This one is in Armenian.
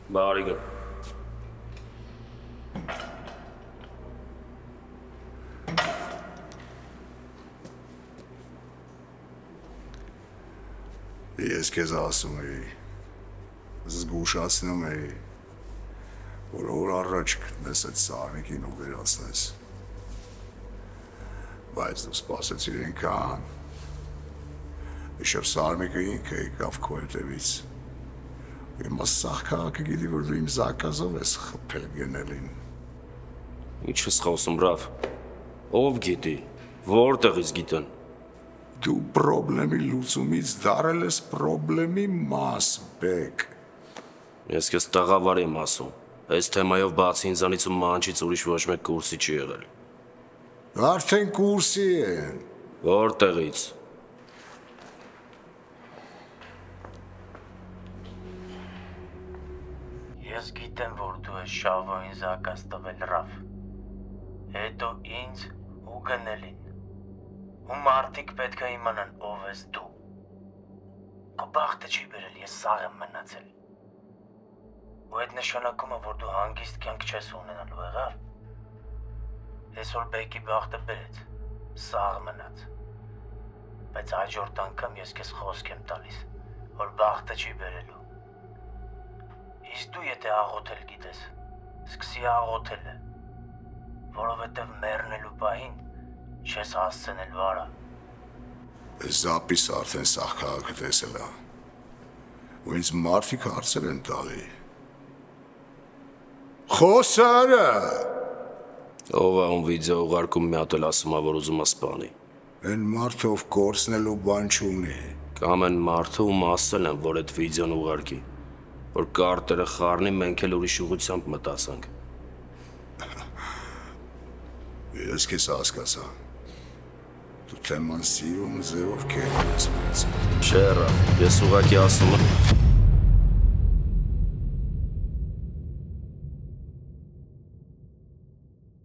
Բարի գն։ Ես քեզ ասում էի, զգուշացնում էի, որ օր առաջ գտնես այդ Սարմիկին ու վերացնես։ Բայց դու սպասեցիր ինքան։ Իշև Սարմիկը ինքը եկավ քո հետևից։ Հիմա սաղ քաղաքը գիտի, որ դու իմ զակազով ես խփել գնելին։ Ինչ ես խոսում, Ռաֆ։ Ով գիտի, որտեղից գիտեն։ Դու պրոբլեմի լուծումից դարել ես պրոբլեմի մաս, բեկ։ Ես քեզ տաղավար եմ ասում։ Այս թեմայով բացի ինձանից ու մանչից ուրիշ ոչ մեկ կուրսի չի եղել։ Արդեն կուրսի են։ Որտեղից։ Ես գիտեմ, որ դու ես Շավոյին զակաց տվել Ռաֆ։ Հետո ինձ ու գնելին։ Ու մարդիկ պետք է իմանան ով ես դու։ Քո բախտը չի բերել, ես սաղ եմ մնացել։ Ու այդ նշանակում է, որ դու հանգիստ կյանք չես ունենալու, եղավ։ Այսօր Բեկի բախտը բերեց, սաղ մնաց։ Բայց հաջորդ անգամ ես քեզ խոսք եմ տալիս, որ բախտը չի բերելու։ Իսկ դու եթե աղոթել գիտես, սկսի աղոթելը, որովհետև մեռնելու պահին չես հասցնել վարա։ Զապիս արդեն սաղ քաղաքը տեսել է։ Ու ինձ մարդիկ հարցեր են տալի։ Խոսարը։ Ով է ում վիդեո ուղարկում մի հատ էլ ասում է, որ ուզում է սպանի։ Են մարդով կորցնելու բան չունի։ Կամ են մարդը ում ասել են, որ այդ վիդեոն ուղարկի, որ կարտերը խառնի, մենք էլ ուրիշ ուղղությամբ մտածանք։ Ես քեզ հասկացա։ Դու թեման սիրում ձևով քեզ ես մնացել։ Չէ, Ռաֆ, ես ուղղակի ասում եմ։